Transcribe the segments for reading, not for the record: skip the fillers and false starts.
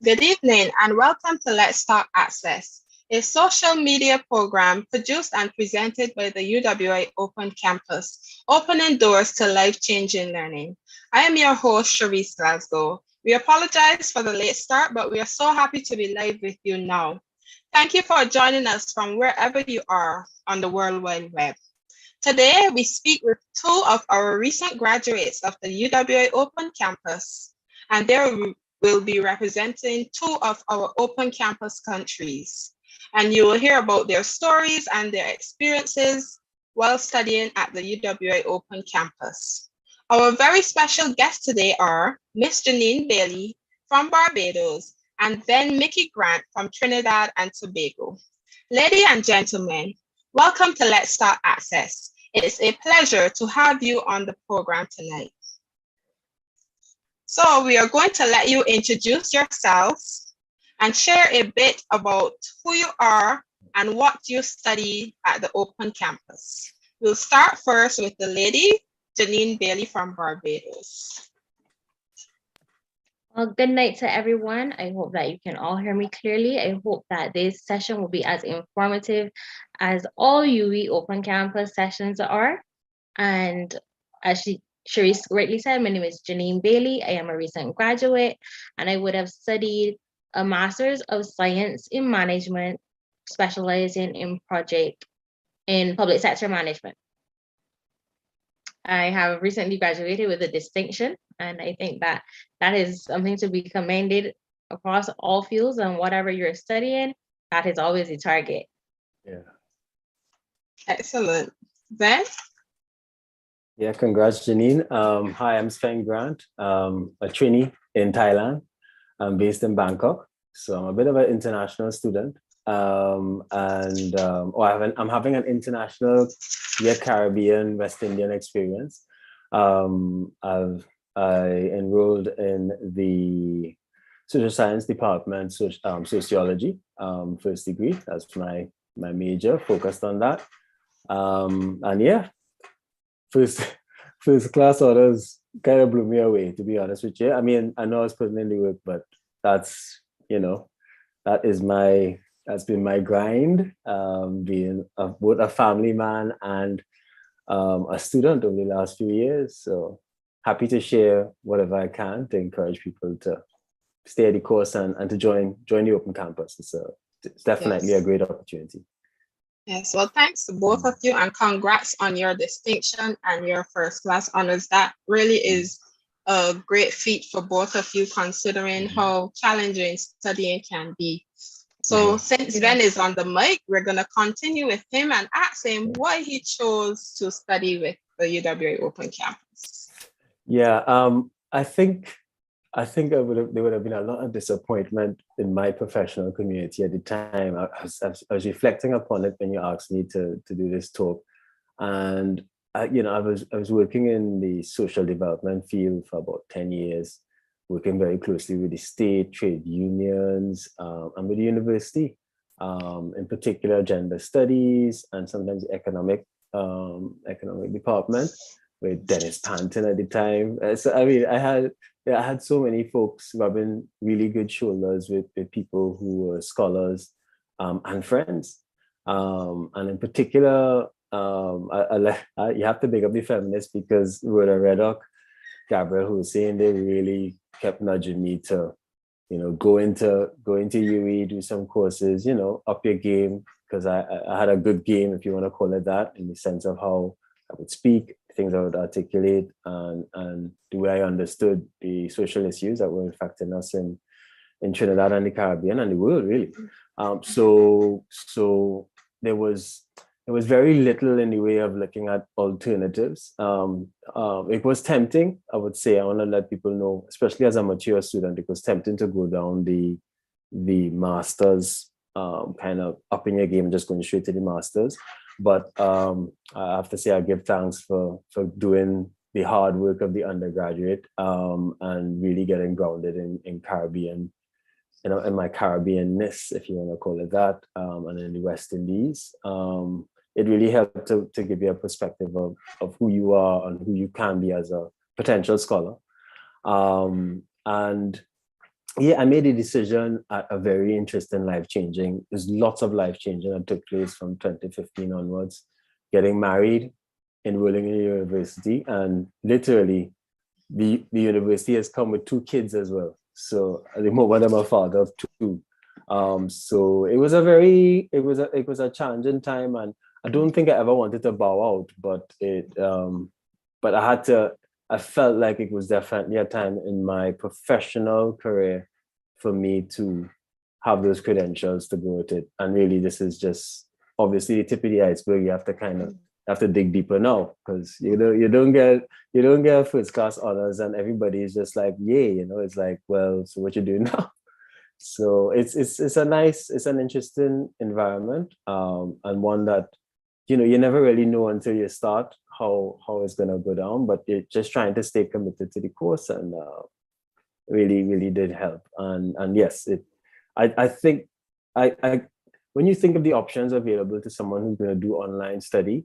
Good evening and welcome to Let's Talk Access, a social media program produced and presented by the UWI Open Campus, opening doors to life-changing learning. I am your host, Sharice Glasgow. We apologize for the late start, but we are so happy to be live with you now. Thank you for joining us from wherever you are on the World Wide Web. Today, we speak with two of our recent graduates of the UWI Open Campus, and they will be representing two of our open campus countries. And you will hear about their stories and their experiences while studying at the UWI Open Campus. Our very special guests today are Miss Janine Bailey from Barbados and then Mickey Grant from Trinidad and Tobago. Ladies and gentlemen, welcome to Let's Start Access. It's a pleasure to have you on the program tonight. So we are going to let you introduce yourselves and share a bit about who you are and what you study at the Open Campus. We'll start first with the lady, Janine Bailey from Barbados. Well, good night to everyone. I hope that you can all hear me clearly. I hope that this session will be as informative as all UWI Open Campus sessions are. And as Sharice rightly said, my name is Janine Bailey. I am a recent graduate, and I would have studied a Master's of Science in Management, specializing in public sector management. I have recently graduated with a distinction, and I think that that is something to be commended across all fields, and whatever you're studying, that is always a target. Yeah. Excellent. Ben? Yeah, congrats, Janine. Hi, I'm Sven Grant, a trainee in Thailand. I'm based in Bangkok, so I'm a bit of an international student. I'm having an international, Caribbean, West Indian experience. I enrolled in the social science department, sociology, first degree. That's my major, focused on that. First class honors kind of blew me away, to be honest with you. I mean, I know I was putting in the work, but that's been my grind, being both a family man and a student over the last few years. So happy to share whatever I can to encourage people to stay the course and to join the Open Campus. So it's definitely a great opportunity. Yes, well, thanks to both of you and congrats on your distinction and your first class honors. That really is a great feat for both of you, considering how challenging studying can be. So since Ben is on the mic, we're going to continue with him and ask him why he chose to study with the UWI Open Campus. Yeah, I think there would have been a lot of disappointment in my professional community at the time. I was reflecting upon it when you asked me to do this talk, and I was working in the social development field for about 10 years, working very closely with the state, trade unions, and with the university, in particular gender studies and sometimes economic department with Dennis Panton at the time. So I mean, I had so many folks rubbing really good shoulders with people who were scholars and friends. And in particular, you have to big up the feminists because Rhoda Reddock, Gabrielle Hussein, they really kept nudging me to, go into UWI, do some courses, up your game, because I had a good game, if you want to call it that, in the sense of how I would speak, things I would articulate, and the way I understood the social issues that were affecting us in Trinidad and the Caribbean and the world, really. So there was very little in the way of looking at alternatives. It was tempting, I would say. I want to let people know, especially as a mature student, it was tempting to go down the master's, kind of upping your game, just going straight to the master's. But I have to say I give thanks for doing the hard work of the undergraduate, and really getting grounded in Caribbean, in my Caribbeanness, if you want to call it that, and in the West Indies. It really helped to give you a perspective of who you are and who you can be as a potential scholar. And yeah, I made a decision at a very interesting, life-changing. There's lots of life-changing that took place from 2015 onwards. Getting married, enrolling in a university, and literally the university has come with 2 kids as well. So at the moment I'm a father of 2. So it was a challenging time, and I don't think I ever wanted to bow out, but I felt like it was definitely a time in my professional career for me to have those credentials to go with it. And really, this is just obviously the tip of the iceberg. You have to kind of have to dig deeper now, because you don't get first class honors and everybody is just like, yay, it's like, well, so what you doing now? So it's an interesting environment, and one that you never really know until you start how it's gonna go down. But you're just trying to stay committed to the course, and really did help. And yes, I think I when you think of the options available to someone who's going to do online study,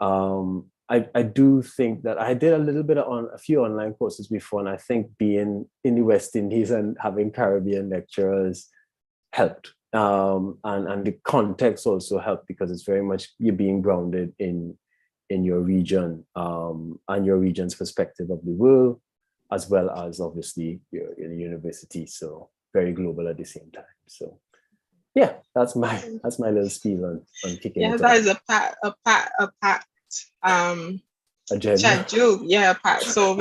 I do think that I did a little bit on a few online courses before, and I think being in the West Indies and having Caribbean lecturers helped. And the context also helped, because it's very much you're being grounded in your region, and your region's perspective of the world, as well as obviously your university. So very global at the same time. So yeah, that's my little spiel on kicking it off. That is a packed agenda. schedule. Yeah, Pat. So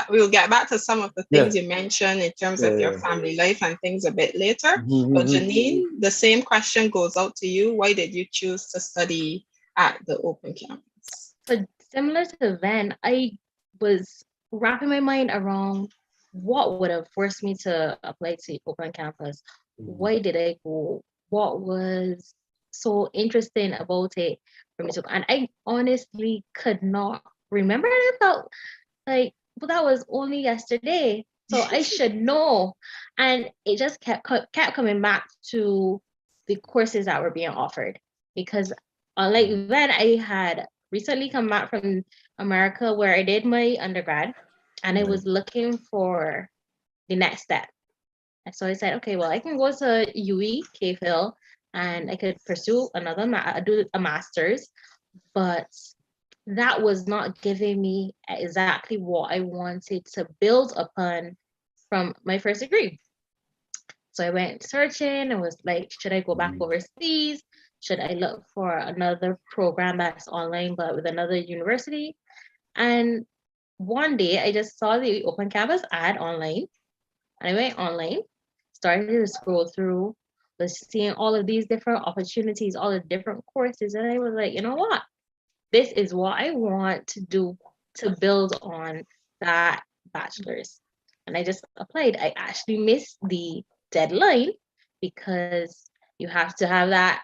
we'll get back to some of the things you mentioned in terms of your family life and things a bit later. But Janine, the same question goes out to you. Why did you choose to study at the Open Campus? So similar to Van, I was wrapping my mind around what would have forced me to apply to Open Campus. Why did I go? What was so interesting about it for me to, and I honestly could not remember. I felt like, well, that was only yesterday, so I should know. And it just kept coming back to the courses that were being offered, because unlike then, I had recently come back from America where I did my undergrad, and I was looking for the next step. And so I said, okay, well, I can go to UWI, Cave Hill, and I could pursue do a master's, but that was not giving me exactly what I wanted to build upon from my first degree. So I went searching and was like, should I go back overseas? Should I look for another program that's online but with another university? And one day I just saw the Open Campus ad online, and I went online, started to scroll through, was seeing all of these different opportunities, all the different courses, and I was like, you know what? This is what I want to do to build on that bachelor's. And I just applied. I actually missed the deadline because you have to have that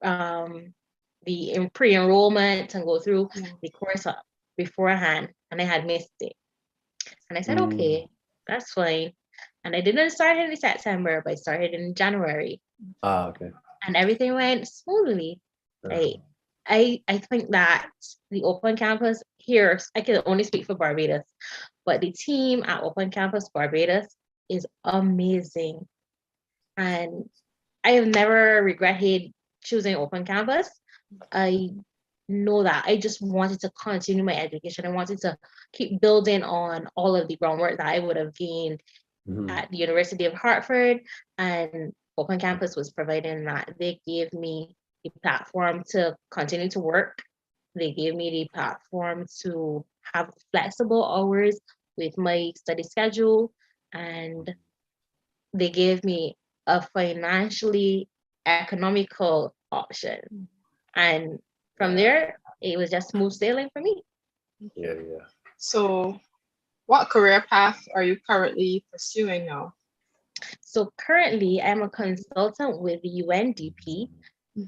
the pre-enrollment and go through the course beforehand, and I had missed it. And I said, okay, that's fine. And I didn't start in September, but I started in January. Okay. And everything went smoothly. I think that the Open Campus here, I can only speak for Barbados, but the team at Open Campus Barbados is amazing. And I have never regretted choosing Open Campus. I know that I just wanted to continue my education. I wanted to keep building on all of the groundwork that I would have gained at the University of Hartford, and Open Campus was providing that. They gave me the platform to continue to work. They gave me the platform to have flexible hours with my study schedule, and they gave me a financially economical option. And from there, it was just smooth sailing for me. Yeah. So what career path are you currently pursuing now? So currently, I'm a consultant with the UNDP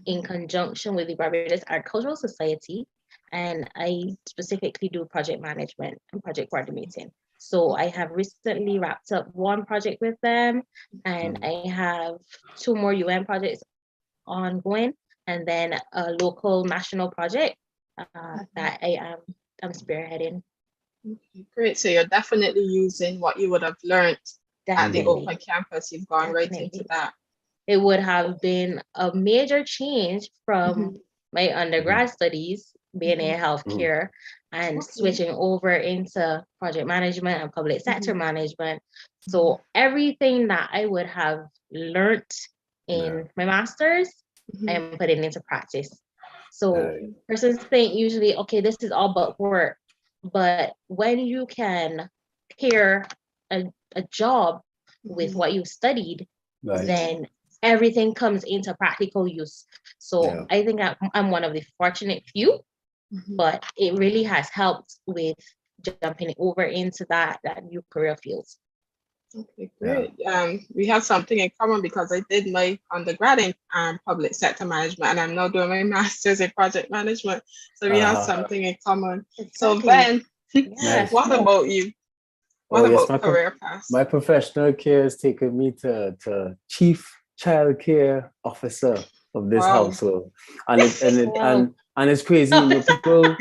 in conjunction with the Barbados Agricultural Society, and I specifically do project management and project coordinating. So I have recently wrapped up one project with them, and I have 2 more UN projects ongoing, and then a local national project that I'm spearheading. Okay, great. So you're definitely using what you would have learned at the Definitely. open campus. You've gone right into Definitely. that. It would have been a major change from my undergrad studies, being in healthcare, and Okay. switching over into project management and public sector management. So everything that I would have learned in my master's, I am putting into practice. So persons think usually, okay, this is all but work. But when you can pair a job with what you studied, then everything comes into practical use. So I think I'm one of the fortunate few, but it really has helped with jumping over into that new career fields. Okay, great. We have something in common because I did my undergrad in public sector management, and I'm now doing my master's in project management. So we have something in common. So Ben, what about you? What about career paths? My professional care has taken me to chief child care officer of this household, and it's crazy, you know, people.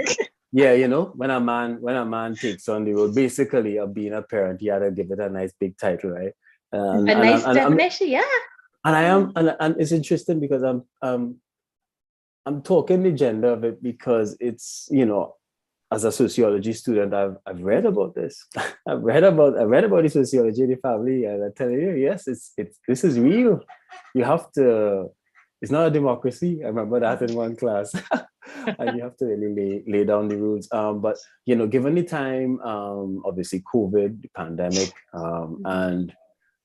Yeah, you know, when a man takes on the role, basically of being a parent, you had to give it a nice big title, right? A nice definition, yeah. And it's interesting because I'm talking the gender of it because it's, you know, as a sociology student, I've read about this. I've read about the sociology of the family, and I tell you, yes, this is real. You have to. It's not a democracy. I remember that in one class, and you have to really lay down the rules. But you know, given the time, obviously COVID, the pandemic,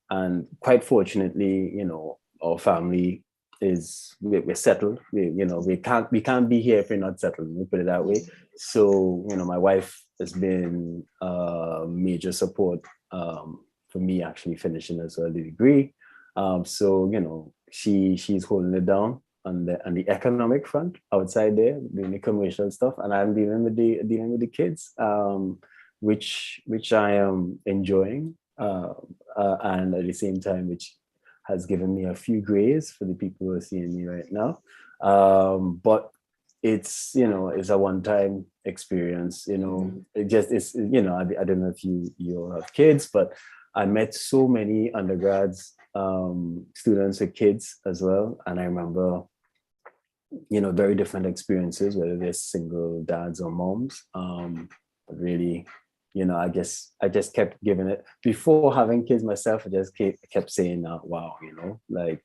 and quite fortunately, you know, our family we're settled. We can't be here if we're not settled. We put it that way. So you know, my wife has been a major support for me actually finishing as well the degree. So you know, she's holding it down on the economic front outside there, doing the commercial stuff, and I'm dealing with the kids, which I am enjoying, and at the same time, which has given me a few grays for the people who are seeing me right now. But it's, you know, it's a one-time experience, you know. It's, you know, I don't know if you all have kids, but I met so many undergrads, students with kids as well. And I remember, you know, very different experiences, whether they're single dads or moms. But really, you know, I just kept giving it. Before having kids myself, I just kept saying, wow, you know, like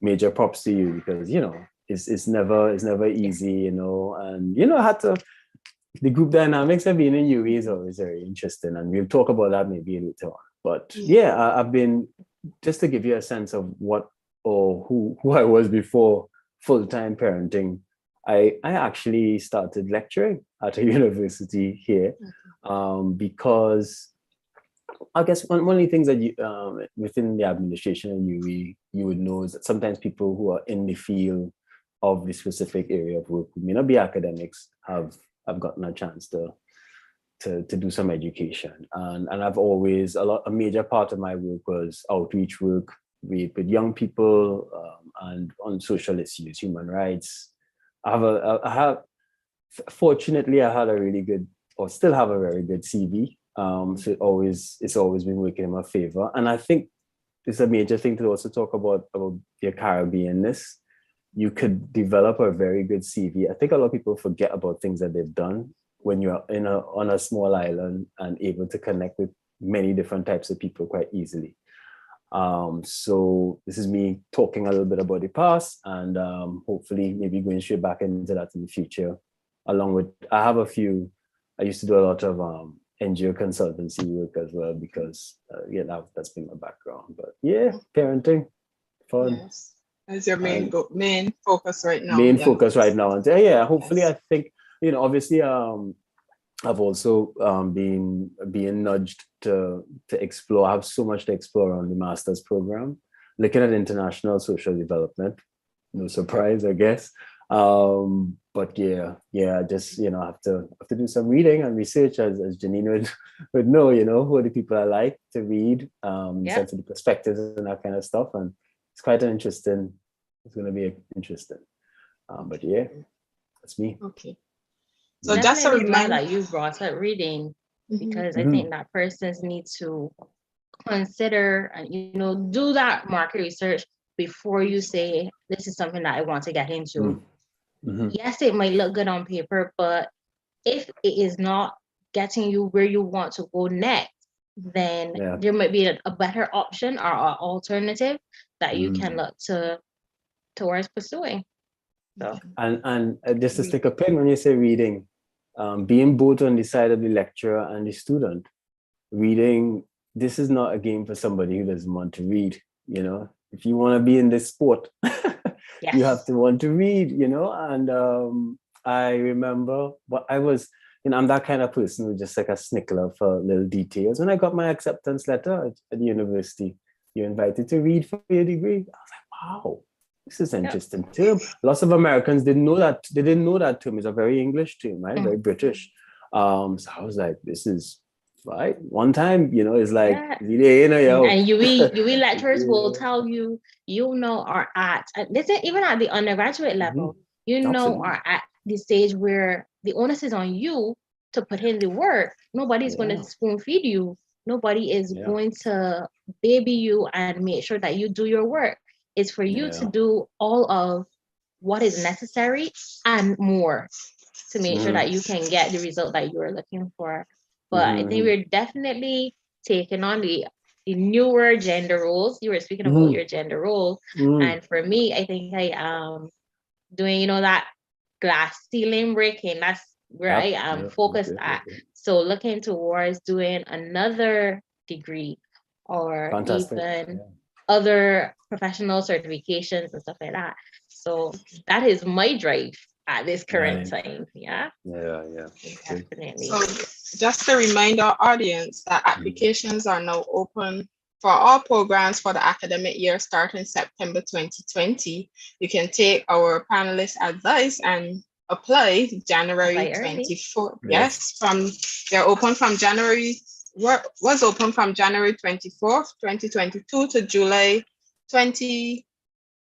major props to you, because, you know, it's never easy, you know. And, you know, the group dynamics of being in UE is always very interesting. And we'll talk about that maybe later on. But yeah, I've been, just to give you a sense of what or who I was before full-time parenting, I actually started lecturing at a university here, because I guess one of the things that you, within the administration of UE, you would know is that sometimes people who are in the field of the specific area of work, who may not be academics, have gotten a chance to do some education. And I've always, a major part of my work was outreach work with young people, and on social issues, human rights. Fortunately, I had a really good, or still have a very good CV. So it's always been working in my favor. And I think it's a major thing to also talk about your Caribbeanness. You could develop a very good CV. I think a lot of people forget about things that they've done when you're on a small island and able to connect with many different types of people quite easily. So this is me talking a little bit about the past, and hopefully maybe going straight back into that in the future. Along with, I used to do a lot of NGO consultancy work as well, because that's been my background. But yeah, parenting, fun. Yes. As your main focus right now. Main focus right now. And yeah, hopefully, I think, you know, obviously, I've also been nudged to explore. I have so much to explore on the master's program, looking at international social development. No surprise, I guess. But yeah, just, you know, I have to do some reading and research, as Janine would know, you know, who are the people I like to read, sense of the perspectives and that kind of stuff. And it's quite it's going to be interesting. But yeah, that's me. Okay. So just a reminder that you brought up reading, because I think that persons need to consider and, do that market research before you say, this is something that I want to get into. Mm-hmm. Yes, it might look good on paper, but if it is not getting you where you want to go next, then there might be a better option or an alternative that you can look towards pursuing. So. And just to stick a pin when you say reading, being both on the side of the lecturer and the student, reading, this is not a game for somebody who doesn't want to read. If you want to be in this sport, you have to want to read, and I remember I was, I'm that kind of person who's just like a snickler for little details. When I got my acceptance letter at the university, you're invited to read for your degree. I was like, wow, this is an interesting term. Lots of Americans didn't know that. They didn't know that term. It's a very English term, right? Very British. So I was like, this is right. One time, it's like, and UE lecturers will tell you, are at, this is even at the undergraduate level, are at the stage where the onus is on you to put in the work. Nobody's going to spoon feed you. Nobody is going to baby you and make sure that you do your work. It's for you to do all of what is necessary and more to make sure that you can get the result that you are looking for. But I think we're definitely taking on the newer gender roles. You were speaking about your gender role. And for me, I think I am doing, that glass ceiling breaking. That's where I am focused at. So looking towards doing another degree or even other professional certifications and stuff like that. So that is my drive at this current time. Yeah. Definitely. So just to remind our audience that applications are now open for all programs for the academic year starting September 2020. You can take our panelists' advice and apply January 24th. Yes, they're open from January. Was open from January 24th, 2022 to July 22nd,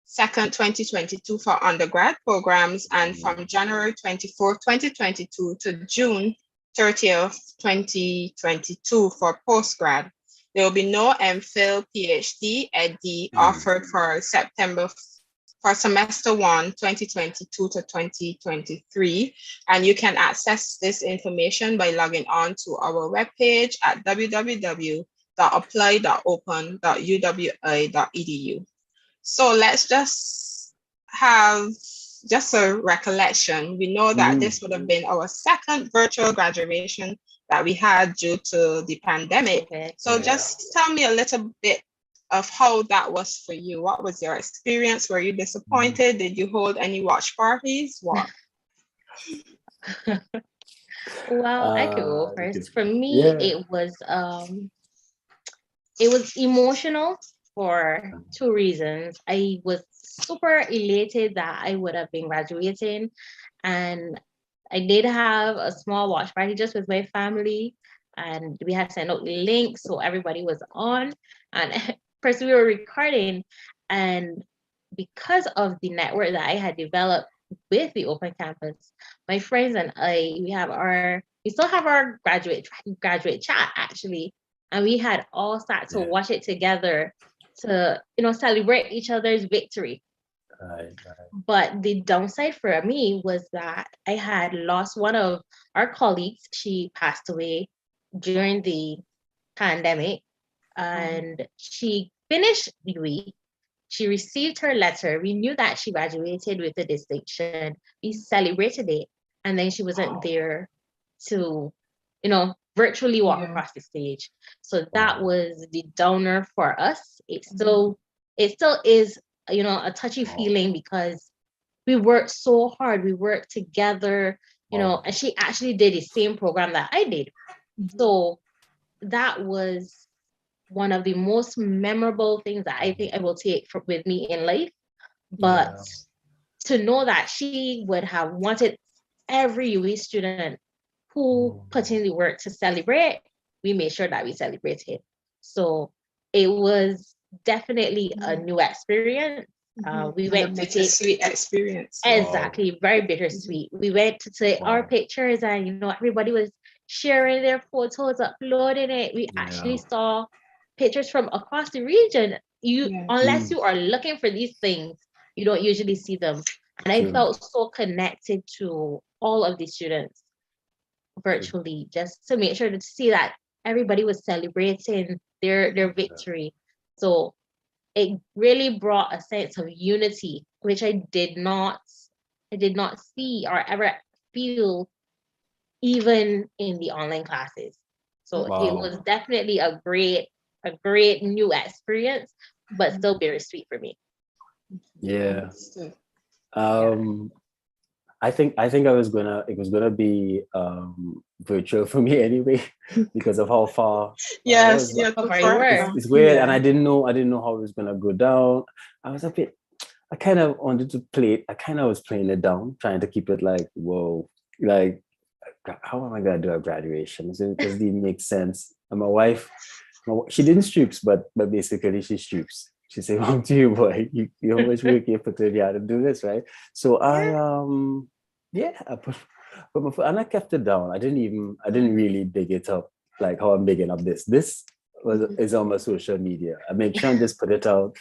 2022 for undergrad programs, and from January 24th, 2022 to June 30th, 2022 for postgrad. There will be no MPhil, PhD, ED offered for semester 1, 2022 to 2023. And you can access this information by logging on to our webpage at www.apply.open.uwi.edu. So let's just have a recollection. We know that this would have been our second virtual graduation that we had due to the pandemic. So just tell me a little bit of how that was for you. What was your experience? Were you disappointed? Did you hold any watch parties? What? Well, I could go first. For me, it was emotional for two reasons. I was super elated that I would have been graduating, and I did have a small watch party just with my family, and we had sent out the link so everybody was on, and first we were recording, and because of the network that I had developed with the Open Campus, my friends and I, we still have our graduate chat actually, and we had all sat to watch it together to celebrate each other's victory. Right. But the downside for me was that I had lost one of our colleagues. She passed away during the pandemic, and she finished the week. She received her letter. We knew that she graduated with a distinction. We celebrated it, and then she wasn't there to, virtually walk across the stage. So that was the downer for us. It still is, a touchy feeling because we worked so hard. We worked together, and she actually did the same program that I did. So that was one of the most memorable things that I think I will take with me in life. But to know that she would have wanted every UE student who put in the work to celebrate, we made sure that we celebrated. So it was definitely a new experience. We went to take sweet experience. Exactly, very bittersweet. We went to take our pictures, and everybody was sharing their photos, uploading it. We actually saw pictures from across the region. Yes. Unless you are looking for these things, you don't usually see them. And I True. felt so connected to all of the students virtually, just to make sure to see that everybody was celebrating their victory. So it really brought a sense of unity, which I did not see or ever feel even in the online classes. So it Wow. was definitely a great new experience, but still very sweet for me. Yeah. Understood. I think it was gonna be virtual for me anyway because of how far I Yes, was. you're How too far you far were. down. It's weird, Yeah. and I didn't know how it was gonna go down. I kind of wanted to play it. I kind of was playing it down, trying to keep it like, whoa, like how am I gonna do a graduation? Does it even make sense? And my wife, she didn't stoops, but basically she stoops. She said, "Mom, to you, boy, you how much work you put in here to do this, right?" So I I put my foot and I kept it down. I didn't really big it up like how I'm bigging up this. This is on my social media. I make sure and just put it out.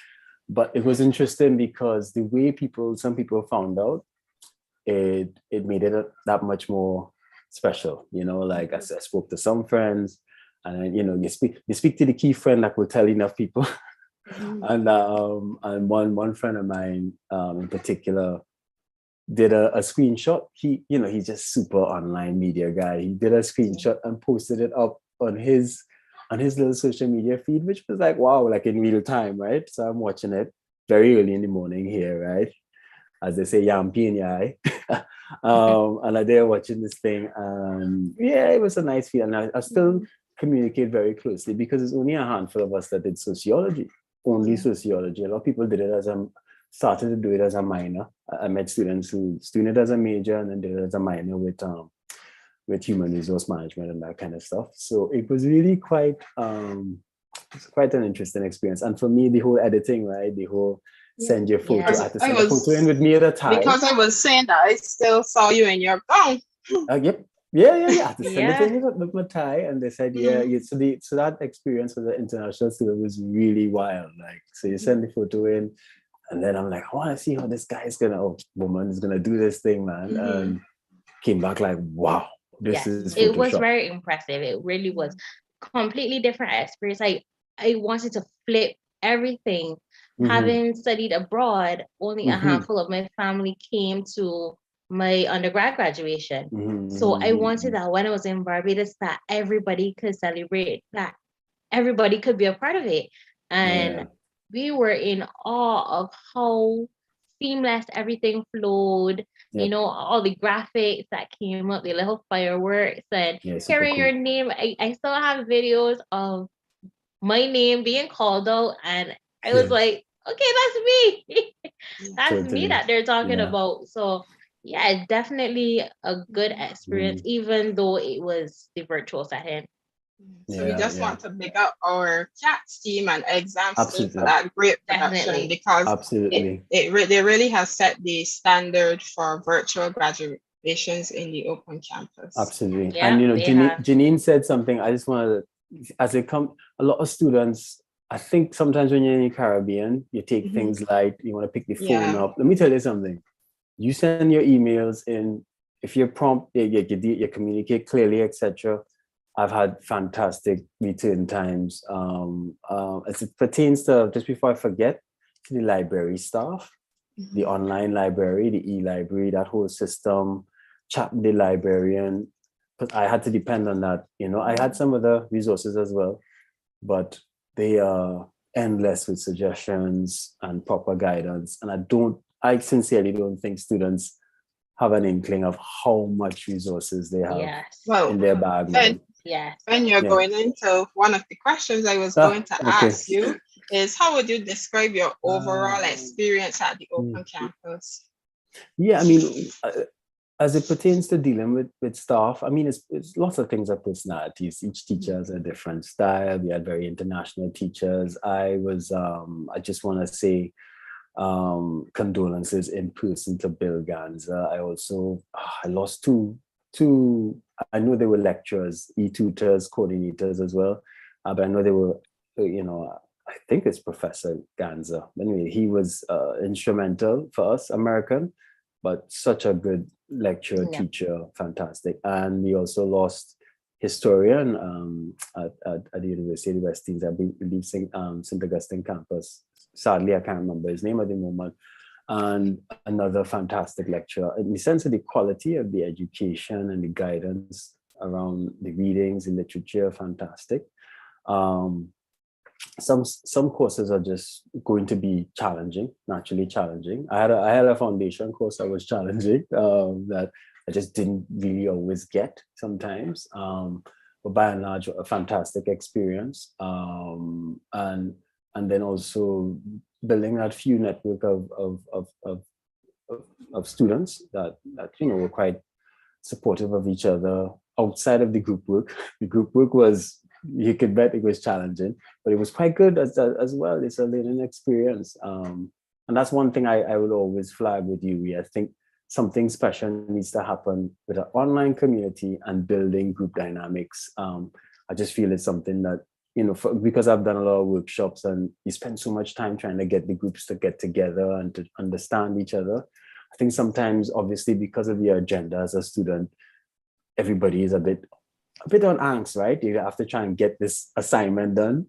But it was interesting because the way some people found out, it made it that much more special. Like I spoke to some friends, and you speak to the key friend that will tell enough people. And one friend of mine in particular did a screenshot. He's just super online media guy. He did a screenshot and posted it up on his little social media feed, which was like, wow, like in real time, right? So I'm watching it very early in the morning here, right? As they say, yampi in your eye. And I'm there watching this thing. It was a nice feel. And I still communicate very closely because it's only a handful of us that did sociology, only sociology. A lot of people did it started to do it as a minor. I met students who doing it as a major and then did it as a minor with human resource management and that kind of stuff. So it was really quite an interesting experience. And for me, the whole editing, right? The whole send your photo. Yeah. I had to send a photo in with me at a time. Because I was saying that I still saw you in your gown. Yep. Yeah. I had to send Yeah. it in with my tie, and they said, yeah. So that experience with the international student was really wild. Like, so you send the photo in, and then I'm like, I want to see how this woman is gonna do this thing, man. And came back like, wow, this is Photoshop. It was very impressive. It really was completely different experience. I wanted to flip everything. Having studied abroad, only a handful of my family came to my undergrad graduation. So I wanted that when I was in Barbados, that everybody could celebrate, that everybody could be a part of it. And we were in awe of how seamless everything flowed. All the graphics that came up, the little fireworks, and hearing your name. I still have videos of my name being called out, and I was like, okay, that's me. That's me that they're talking about. So yeah, definitely a good experience, even though it was the virtual setting. So we just want to big up our CATS team and exams team for that great production, because they really have set the standard for virtual graduations in the open campus. Absolutely. And Janine said something. I just want to, a lot of students, I think sometimes when you're in the Caribbean, you take things light, you want to pick the phone up. Let me tell you something. You send your emails in, if you're prompt, you communicate clearly, etc. I've had fantastic return times. As it pertains to, just before I forget, to the library staff, the online library, the e-library, that whole system, chat with the librarian, but I had to depend on that. I had some other resources as well, but they are endless with suggestions and proper guidance. And I sincerely don't think students have an inkling of how much resources they have in their bag. When you're going into one of the questions I was going to ask you is, how would you describe your overall experience at the open campus? Yeah, I mean, as it pertains to dealing with staff, I mean, it's lots of things are personalities. Each teacher has a different style. We had very international teachers. I just want to say condolences in person to Bill Ganza. I lost two, I know they were lecturers, e-tutors, coordinators as well, but I know they were I think it's Professor Ganza. Anyway, he was instrumental for us, American, but such a good lecturer, Yeah. teacher, fantastic. And we also lost historian at the University of the West Indies, I believe St. Augustine campus. Sadly, I can't remember his name at the moment. And another fantastic lecturer in the sense of the quality of the education and the guidance around the readings, the literature, fantastic. Some courses are just going to be challenging, naturally challenging. I had a foundation course that was challenging, that I just didn't really always get sometimes. But by and large, a fantastic experience. And then also building that few network of students that were quite supportive of each other outside of the group work. The group work was, you could bet it was challenging, but it was quite good as well. It's a learning experience. And that's one thing I would always flag with you. I think something special needs to happen with an online community and building group dynamics. I just feel it's something that, because I've done a lot of workshops and you spend so much time trying to get the groups to get together and to understand each other. I think sometimes, obviously, because of your agenda as a student, everybody is a bit on angst, right? You have to try and get this assignment done.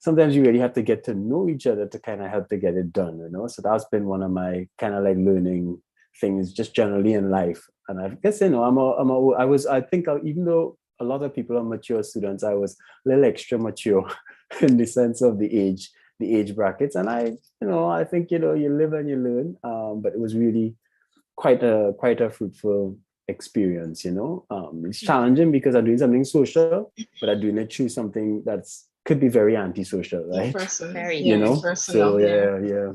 Sometimes you really have to get to know each other to kind of help to get it done, So that's been one of my kind of like learning things just generally in life. And I guess, even though a lot of people are mature students, I was a little extra mature in the sense of the age brackets. And I think, you live and you learn. But it was really quite a fruitful experience, It's challenging because I'm doing something social, but I'm doing it through something could be very antisocial, right? Very, personal, so yeah.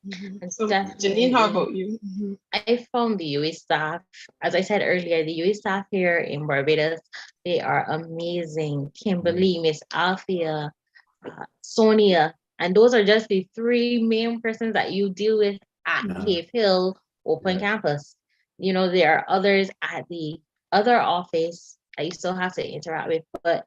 Mm-hmm. So Janine, how about you? Mm-hmm. I found the UWI staff, as I said earlier, the UWI staff here in Barbados, they are amazing. Kimberly, Miss Althea, Sonia, and those are just the three main persons that you deal with at Cave Hill Open Campus. There are others at the other office that you still have to interact with, but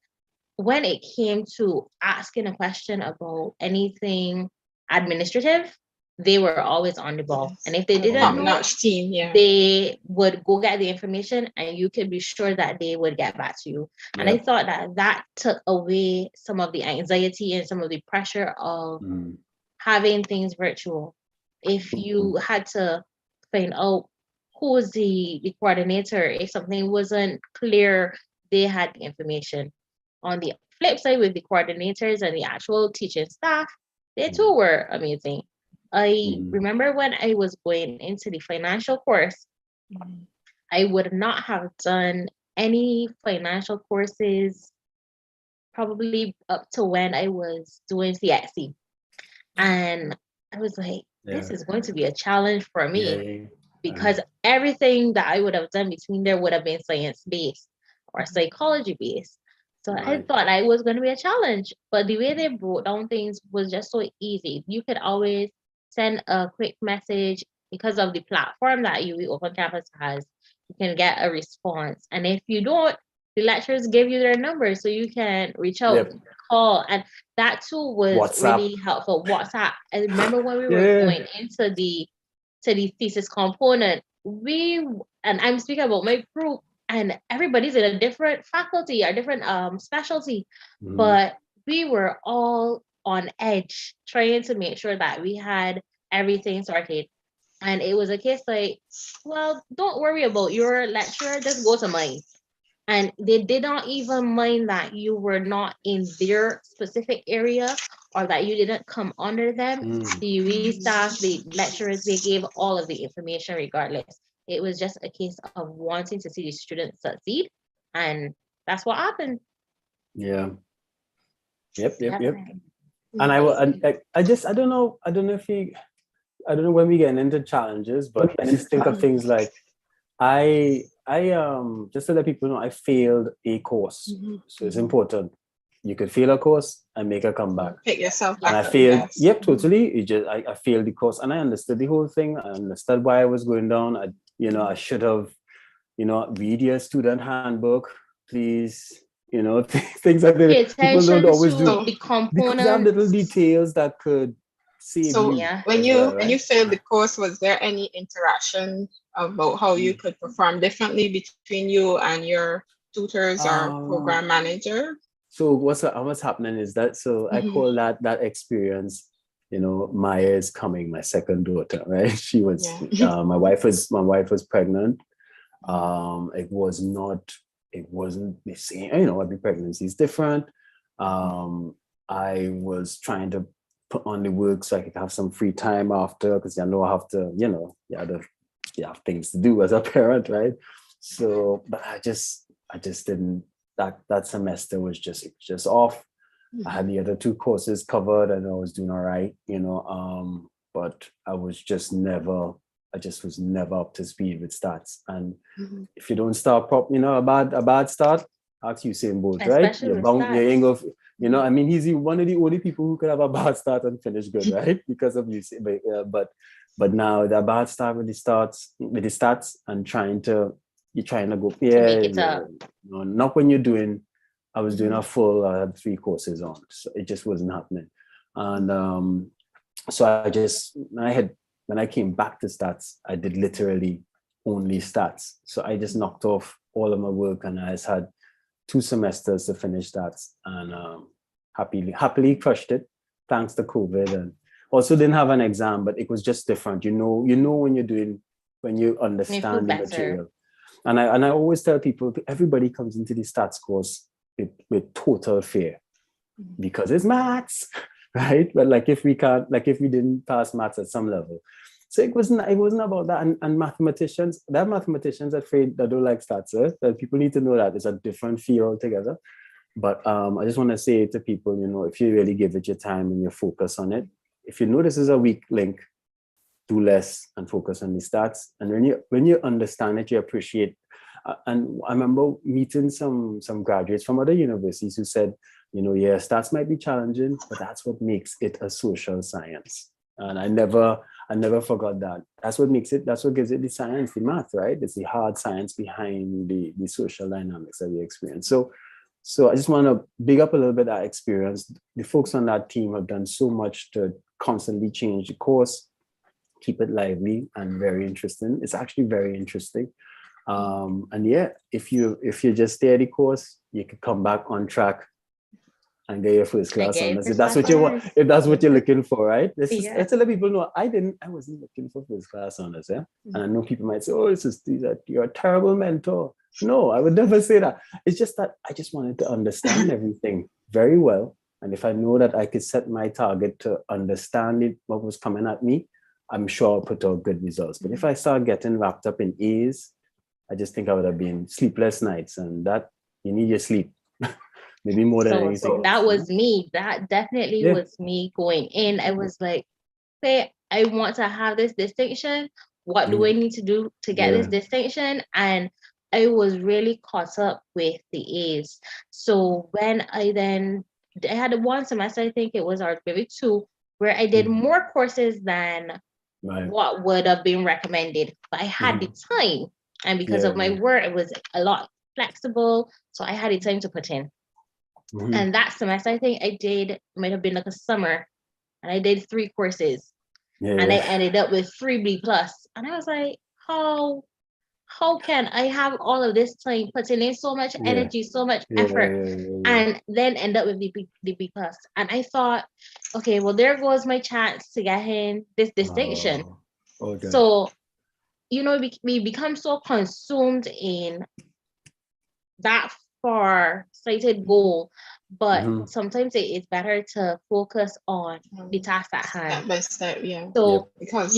when it came to asking a question about anything administrative, they were always on the ball. And if they didn't know, team, they would go get the information and you could be sure that they would get back to you. And I thought that took away some of the anxiety and some of the pressure of having things virtual. If you had to find out who was the coordinator, if something wasn't clear, they had the information. On the flip side, with the coordinators and the actual teaching staff, they too were amazing. I remember when I was going into the financial course, I would not have done any financial courses probably up to when I was doing CXC. And I was like, this is going to be a challenge for me because everything that I would have done between there would have been science-based or psychology-based. So I thought I was going to be a challenge, but the way they broke down things was just so easy. You could always send a quick message because of the platform that UWI Open Campus has. You can get a response. And if you don't, the lecturers give you their number so you can reach out, call. And that too was really helpful. WhatsApp. I remember when we were going into the thesis component, and I'm speaking about my group, and everybody's in a different faculty or different specialty, but we were all on edge trying to make sure that we had everything sorted. And it was a case like, well, don't worry about your lecturer, just go to mine. And they did not even mind that you were not in their specific area or that you didn't come under them. The UWI staff, the lecturers, they gave all of the information regardless. It was just a case of wanting to see the students succeed. And that's what happened. Yeah. Yep. And I don't know when we get into challenges, but I just think of things like I just to let people know, I failed a course. So it's important. You could fail a course and make a comeback. Pick yourself back and I failed. Yep, totally. I failed the course and I understood the whole thing. I understood why I was going down. I should have, read your student handbook, please. you know, things that Pay people don't attention always do to the because they have little components. details that could save So you Yeah. as well, when you right? failed the course, was there any interaction about how you Mm. could perform differently between you and your tutors or Um, program manager? so what's happening is that so I Hmm. call that experience, you know, Maya is coming, my second daughter, right? She was Yeah. my wife was pregnant. It was not, it wasn't the same, you know, every pregnancy is different. Um, I was trying to put on the work so I could have some free time after, because I know I have to, you know, you have things to do as a parent, right? So, but I just didn't, that semester was just off. I had Mhm. the other two courses covered and I was doing all right, you know. But I just was never up to speed with stats. And Mhm. if you don't start you know, a bad start, ask Usain Bolt, right? Especially You're with bound, you're stats. ain't of, you know, I mean, he's one of the only people who could have a bad start and finish good, right? Because of Usain, but now the bad start with the stats and you're trying to go, To yeah, make it yeah. up. No, not when you're doing, I was doing Mhm. a full, I had 3 courses on, so it just wasn't happening. And so when I came back to stats, I did literally only stats. So I just knocked off all of my work and I just had 2 semesters to finish stats and happily crushed it thanks to COVID. And also didn't have an exam, but it was just different. You know when you You feel understand the better. material. And I always tell people, everybody comes into the stats course with total fear Mhm. because it's maths, right? But if we didn't pass maths at some level. So it wasn't about that. And mathematicians, there are mathematicians that don't like stats, that people need to know that it's a different field altogether. But I just want to say to people, you know, if you really give it your time and you focus on it, if you know this is a weak link, do less and focus on the stats. And when you understand it, you appreciate. And I remember meeting some graduates from other universities who said, you know, yeah, stats might be challenging, but that's what makes it a social science. And I never forgot that. That's what makes it. That's what gives it the science, the math, right? It's the hard science behind the social dynamics that we experience. So I just want to big up a little bit that experience. The folks on that team have done so much to constantly change the course, keep it lively and very interesting. It's actually very interesting. And yeah, if you just stay at the course, you could come back on track and get your first And class get your honors if first that's class what you want, honors. if that's what you're looking for, right? Yeah. Let's let people know I wasn't looking for first class honors, yeah. And I know people might say, oh, you're a terrible mentor. No, I would never say that. It's just that I just wanted to understand everything very well. And if I know that I could set my target to understand it, what was coming at me, I'm sure I'll put out good results. But if I start getting wrapped up in A's, I just think I would have been sleepless nights, and that you need your sleep, maybe more than So anything else. that was me. That definitely Yeah. was me going in. I was like, say, I want to have this distinction. What do I need to do to get this Yeah. distinction? And I was really caught up with the A's. So when I had one semester, I think it was, or maybe 2, where I did Mhm. more courses than Right. what would have been recommended. But I had the Mhm. time. And because Yeah. of my work, it was a lot flexible. So I had the time to put in. Mhm. And that semester, I think I did, it might have been like a summer, and I did 3 courses, and I Yeah. ended up with 3B plus. And I was like, how can I have all of this time, putting in so much Yeah. energy, so much Yeah. effort, Yeah. and then end up with the B plus? And I thought, okay, well, there goes my chance to get in this distinction. Oh. Okay. So, we become so consumed in that far sighted goal, but Mhm. sometimes it is better to focus on the task at hand. Step by step, yeah. Yep. So, Because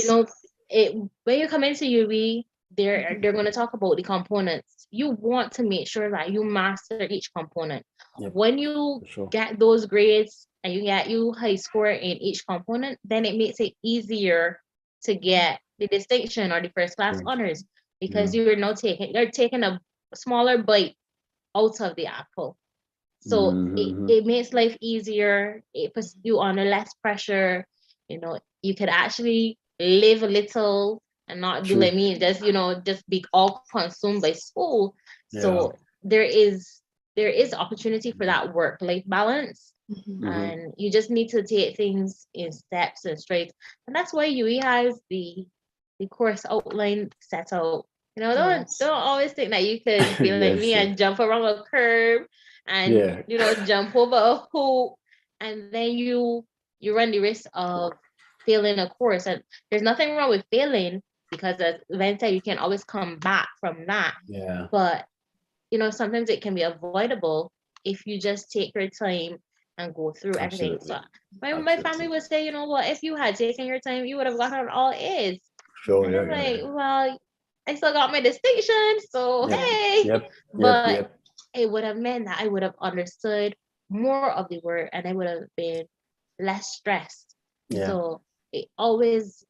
it when you come into UV, they're going to talk about the components. You want to make sure that you master each component. Yep. When you For sure. get those grades and you get you high score in each component, then it makes it easier to get the distinction or the first class Right. honors, because Yeah. you're taking a smaller bite out of the apple. So it, Mhm. it makes life easier. It puts you under less pressure. You could actually live a little and not do like True. me, just be all consumed by school. Yeah. So there is there is opportunity for that work-life balance. Mhm. And you just need to take things in steps and straight. And that's why UE has the course outline set out. You know, Yes. don't always think that you could be like me Yes, and jump around a curb and yeah. jump over a hoop, and then you run the risk of failing a course. And there's nothing wrong with failing, because as Len said, you can always come back from that. Yeah. But sometimes it can be avoidable if you just take your time and go through everything. Absolutely. So my family would say, you know what, if you had taken your time, you would have gotten all A's. Sure, And yeah, I'm yeah, like, yeah. well, I still got my distinction, so Yep. hey. Yep. But Yep. it would have meant that I would have understood more of the word, and I would have been less stressed. Yeah. So it's always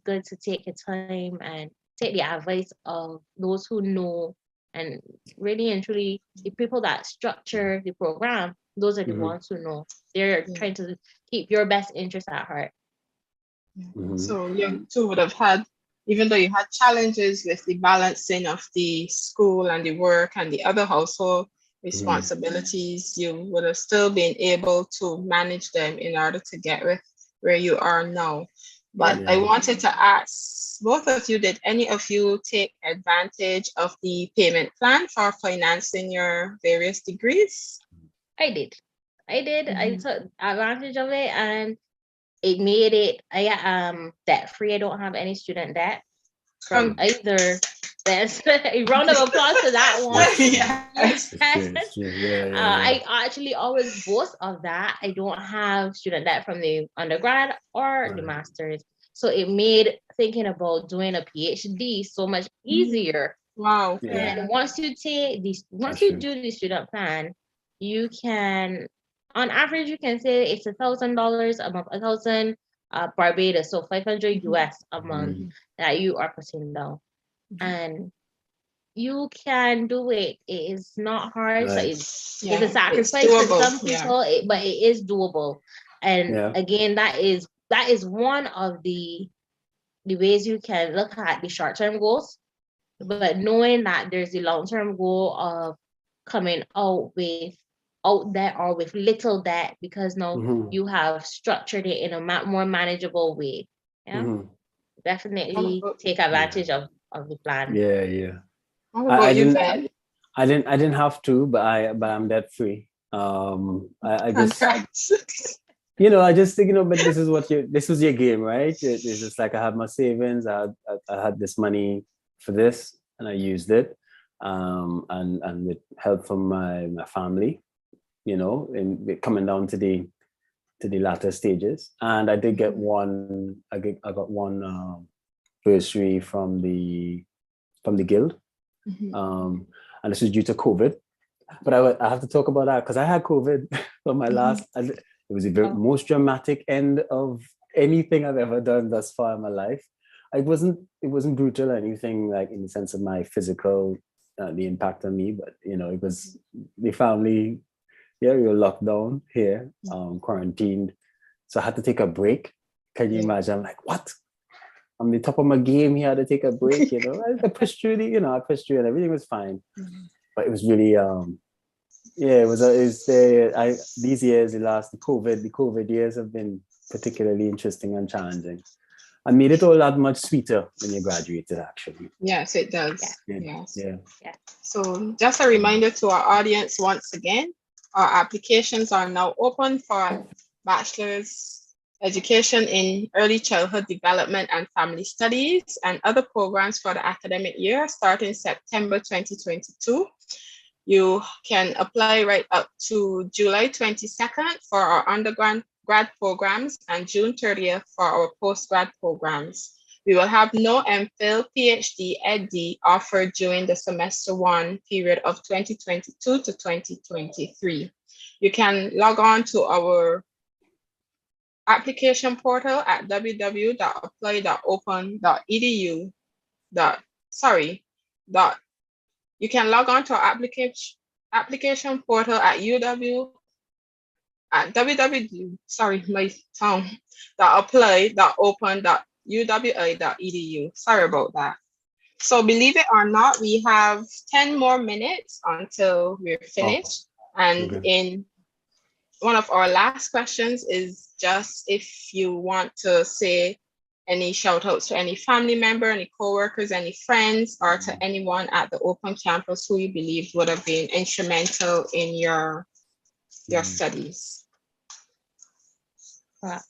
good to take your time and take the advice of those who know, and really and truly the people that structure the program. Those are the Mhm. ones who know. They're Yeah. trying to keep your best interest at heart. Mhm. So you too would have had, even though you had challenges with the balancing of the school and the work and the other household responsibilities, you would have still been able to manage them in order to get where you are now. But I Yeah. wanted to ask both of you, did any of you take advantage of the payment plan for financing your various degrees? I did. I Mhm. took advantage of it, and it made it debt free. I don't have any student debt from either. That's a round of applause to that one. Yes. It's true. It's true. Yeah, yeah, yeah. I actually always boast of that. I don't have student debt from the undergrad or the Right. master's. So it made thinking about doing a PhD so much easier. Wow. Yeah. And once you That's true. do the student plan, you can, on average, you can say it's $1,000 a month, 1,000 Barbados, so 500 US a month Mhm. that you are putting down. And you can do it. It is not hard. So Right. it's a It's sacrifice for doable. some Yeah. people, but it is doable. And Yeah. again, that is one of the ways you can look at the short-term goals. But knowing that there's a long-term goal of coming out there or with little debt, because now Mhm. you have structured it in a more manageable way. Yeah, Mhm. How definitely about, take Yeah. advantage of the plan. Yeah, yeah. how I about you, didn't. Ben? I didn't have to, but I'm debt free. I just, Congrats. I just think, but this was your game, right? It's just like I have my savings. I had this money for this, and I used it, and with help from my family, and coming down to the latter stages. And I did get one. I got one bursary from the guild, and this was due to COVID. But I have to talk about that because I had COVID on my last. It was the most dramatic end of anything I've ever done thus far in my life. It wasn't brutal or anything like in the sense of my physical, the impact on me, but it was the family. Yeah, we were locked down here, quarantined, so I had to take a break. Can you imagine? I'm like, what? I'm the top of my game here. I had to take a break. I pushed through I pushed through, and everything was fine. But it was really yeah, these years, the COVID years have been particularly interesting and challenging. And made it all that much sweeter when you graduated, actually. Yes, it does. Yeah. Yes. Yeah. So just a reminder to our audience once again, our applications are now open for bachelor's education in early childhood development and family studies and other programs for the academic year starting September 2022. You can apply right up to July 22nd for our undergrad programs and June 30th for our postgrad programs. We will have no MPhil, PhD, EdD offered during the semester one period of 2022 to 2023. You can log on to our application portal at www.apply.open.edu. You can log on to our application portal at apply.open.uwi.edu. Sorry about that. So believe it or not, we have 10 more minutes until we're Oh, finished. And okay. in one of our last questions is just if you want to say any shout outs to any family member, any co-workers, any friends, or to anyone at the open campus who you believe would have been instrumental in your studies.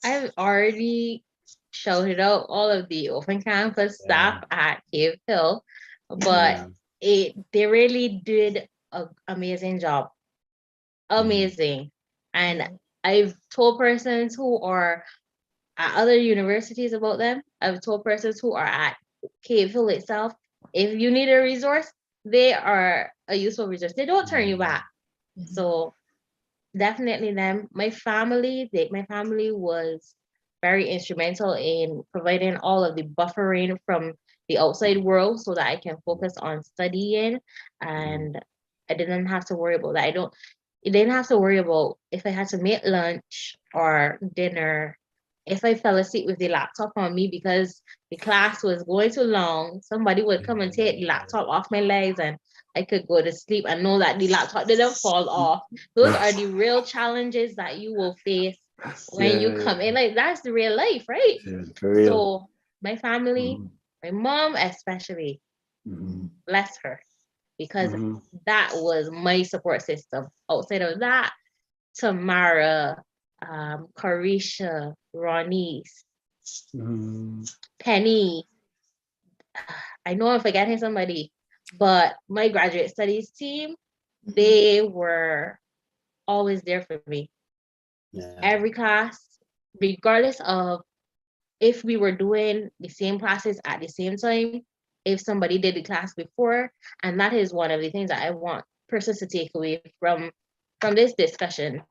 I've already shouted out all of the open campus staff at Cave Hill, but they really did an amazing job. Amazing. And I've told persons who are at other universities about them. I've told persons who are at Cave Hill itself, if you need a resource, they are a useful resource. They don't turn you back. So definitely them. My family was very instrumental in providing all of the buffering from the outside world so that I can focus on studying, and I didn't have to worry about that. I didn't have to worry about if I had to make lunch or dinner. If I fell asleep with the laptop on me because the class was going too long, somebody would come and take the laptop off my legs and I could go to sleep and know that the laptop didn't fall off. Those are the real challenges that you will face when you come in. Like, that's the real life, right? For real. So my family, my mom especially, bless her, because that was my support system. Outside of that, Tamara, Carisha, Ronnie, Penny. I know I'm forgetting somebody, but my graduate studies team, they were always there for me. Every class, regardless of if we were doing the same classes at the same time, if somebody did the class before, and that is one of the things that I want persons to take away from this discussion.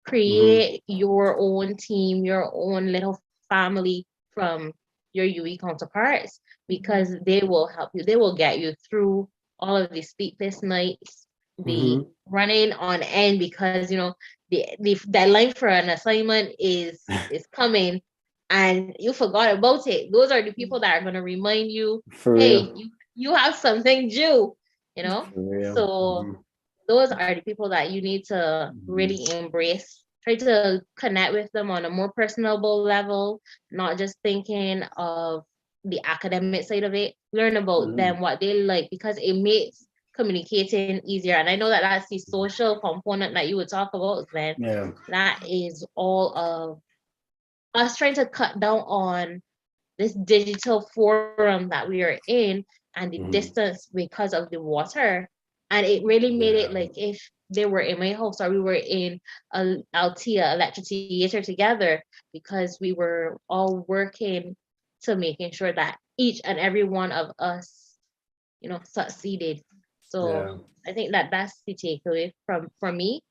Create your own team, your own little family from your UE counterparts, because they will help you. They will get you through all of the sleepless nights, the running on end because the deadline for an assignment is coming and you forgot about it. Those are the people that are going to remind you, For hey, real. you have something due, For real. So those are the people that you need to really embrace. Try to connect with them on a more personable level, not just thinking of the academic side of it. Learn about them, what they like, because it makes communicating easier. And I know that that's the social component that you would talk about, Sven. That is all of us trying to cut down on this digital forum that we are in and the distance because of the water. And it really made it like if they were in my house or we were in a Altea Electric Theater together, because we were all working to making sure that each and every one of us, succeeded. So I think that that's the takeaway from me.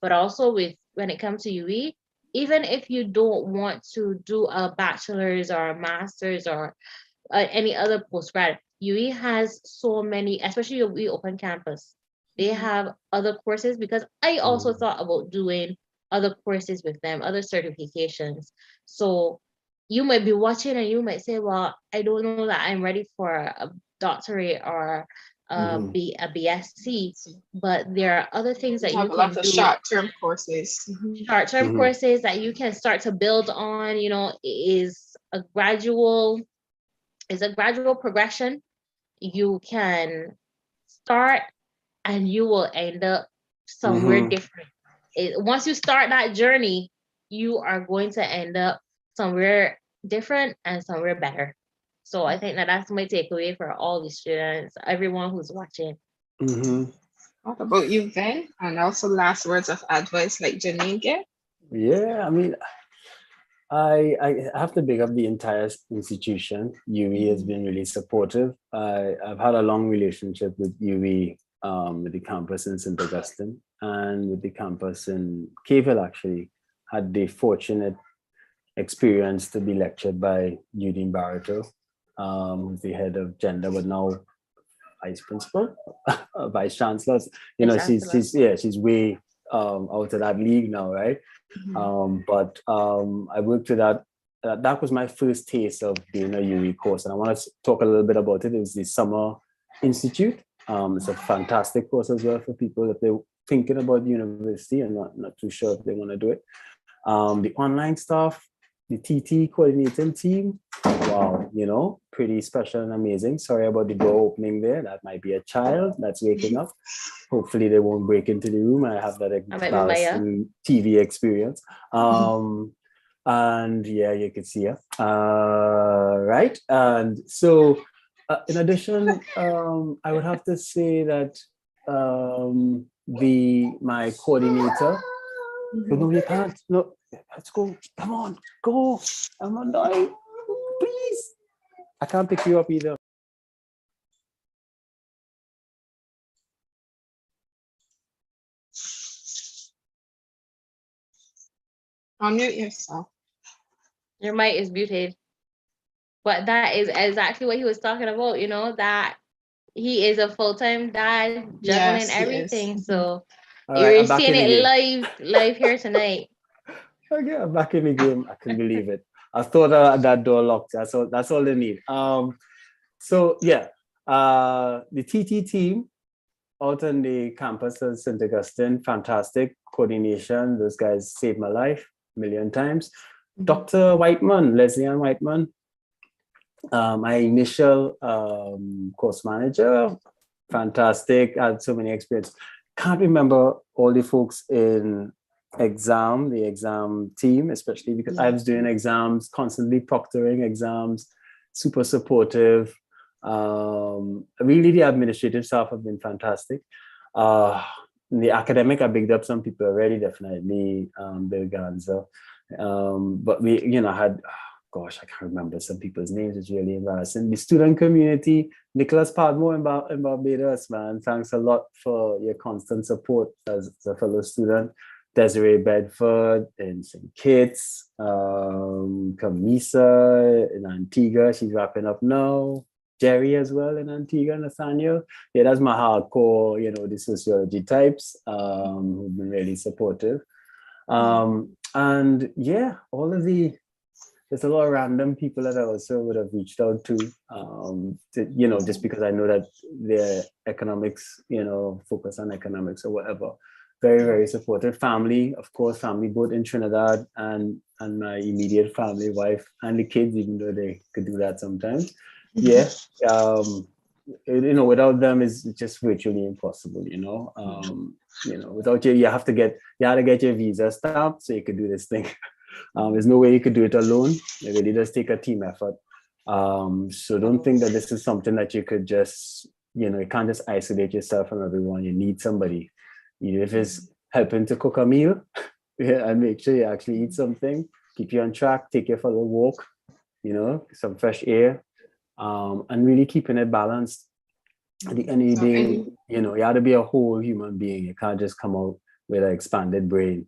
But also when it comes to UE, even if you don't want to do a bachelor's or a master's or any other postgrad, UE has so many, especially UE Open Campus. They have other courses, because I also thought about doing other courses with them, other certifications. So you might be watching and you might say, well, I don't know that I'm ready for a doctorate or be a BSc, but there are other things that you have a can lot of do. short-term courses. Short-term courses that you can start to build on, is a gradual progression. You can start and you will end up somewhere different. Once you start that journey, you are going to end up somewhere different and somewhere better. So I think that's my takeaway for all the students, everyone who's watching. What about you, Ben? And also last words of advice like Janine gave? Yeah, I mean, I have to big up the entire institution. UE has been really supportive. I've had a long relationship with UE, with the campus in St. Augustine and with the campus in Cave Hill. Actually, had the fortunate experience to be lectured by Eugene Barreto, who's the head of gender, but now vice principal, vice chancellor. She's way out of that league now, right? But I worked with that that was my first taste of doing a UE course. And I want to talk a little bit about it. It was the Summer Institute. It's a fantastic course as well for people if they're thinking about university and not too sure if they want to do it. The online stuff, the TT coordinating team, wow, pretty special and amazing. Sorry about the door opening there. That might be a child that's waking up. Hopefully they won't break into the room. I have that embarrassing TV experience. And yeah, you can see her. Right. And so in addition, I would have to say that my coordinator, no, you can't. No, let's go. Come on, go. I'm on dying. Please. I can't pick you up either. Unmute yourself. Your mic is muted. But that is exactly what he was talking about, that he is a full-time dad, juggling everything. So you're seeing it live here tonight. Okay, I'm back in the game. I couldn't believe it. I thought that door locked. That's all they need. So yeah, the TT team out on the campus of St. Augustine, fantastic coordination. Those guys saved my life a million times. Dr. Whiteman, Leslie Ann Whiteman, my initial course manager, fantastic. I had so many experiences. Can't remember all the folks in the exam team, especially because I was doing exams, constantly proctoring exams, super supportive. Really, the administrative staff have been fantastic. In the academic, I bigged up some people already, definitely Bill Ganza. But we, had, gosh, I can't remember some people's names. It's really embarrassing. The student community, Nicholas Padmore in Barbados, man. Thanks a lot for your constant support as a fellow student. Desiree Bedford in St. Kitts, Kamisa in Antigua. She's wrapping up now. Jerry as well in Antigua, Nathaniel. Yeah, that's my hardcore, the sociology types who've been really supportive. And yeah, there's a lot of random people that I also would have reached out to just because I know that their economics, focus on economics or whatever. Very, very supportive. Family, of course, both in Trinidad and my immediate family, wife and the kids, even though they could do that sometimes. Yeah. Without them is just virtually impossible, without you had to get your visa stamped so you could do this thing. There's no way you could do it alone. It really does take a team effort. So don't think that this is something that you could just, you can't just isolate yourself from everyone. You need somebody, even if it's helping to cook a meal and make sure you actually eat something, keep you on track, take you for a walk, some fresh air, and really keeping it balanced. At the end of the day, you have to be a whole human being. You can't just come out with an expanded brain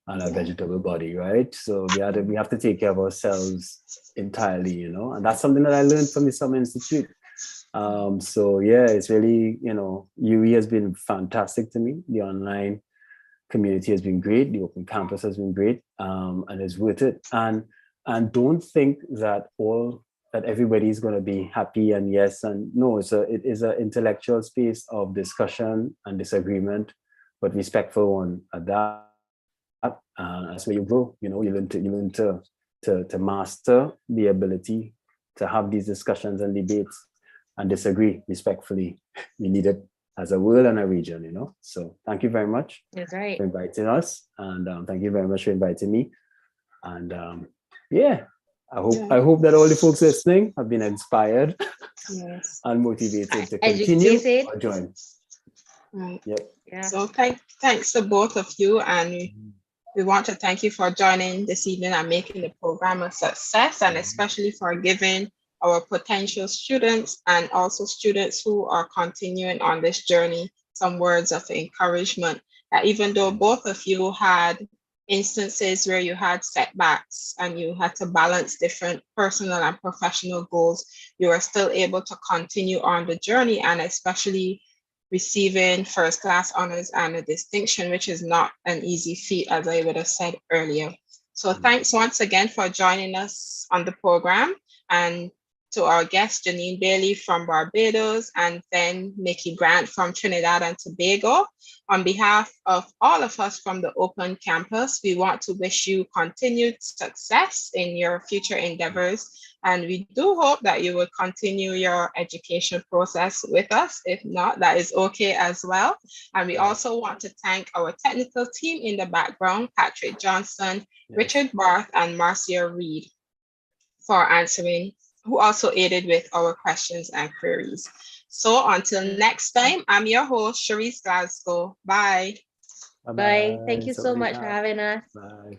and a vegetable body, right? So we have to take care of ourselves entirely, and that's something that I learned from the Summer Institute. So yeah, it's really, UE has been fantastic to me. The online community has been great. The open campus has been great, and it's worth it. And don't think that everybody's going to be happy and yes and no. It is an intellectual space of discussion and disagreement, but respectful one at that. That's where you grow. You learn to master the ability to have these discussions and debates and disagree respectfully. We need it as a world and a region. So thank you very much. That's right. For inviting us, and thank you very much for inviting me. And yeah. I hope that all the folks listening have been inspired and motivated to continue or join. Right. Yep. Yeah. So thanks to both of you, and we want to thank you for joining this evening and making the program a success, and especially for giving our potential students and also students who are continuing on this journey some words of encouragement. That even though both of you had instances where you had setbacks and you had to balance different personal and professional goals, you are still able to continue on the journey, and especially receiving first-class honors and a distinction, which is not an easy feat, as I would have said earlier. So thanks once again for joining us on the program, and to our guest, Janine Bailey from Barbados, and then Mickey Grant from Trinidad and Tobago. On behalf of all of us from the Open Campus, we want to wish you continued success in your future endeavors. And we do hope that you will continue your education process with us. If not, that is okay as well. And we also want to thank our technical team in the background, Patrick Johnson, Richard Barth, and Marcia Reed, for answering, who also aided with our questions and queries. So until next time, I'm your host, Cherise Glasgow. Bye. Bye. Thank you so Sawadee much for ka. having us. Bye.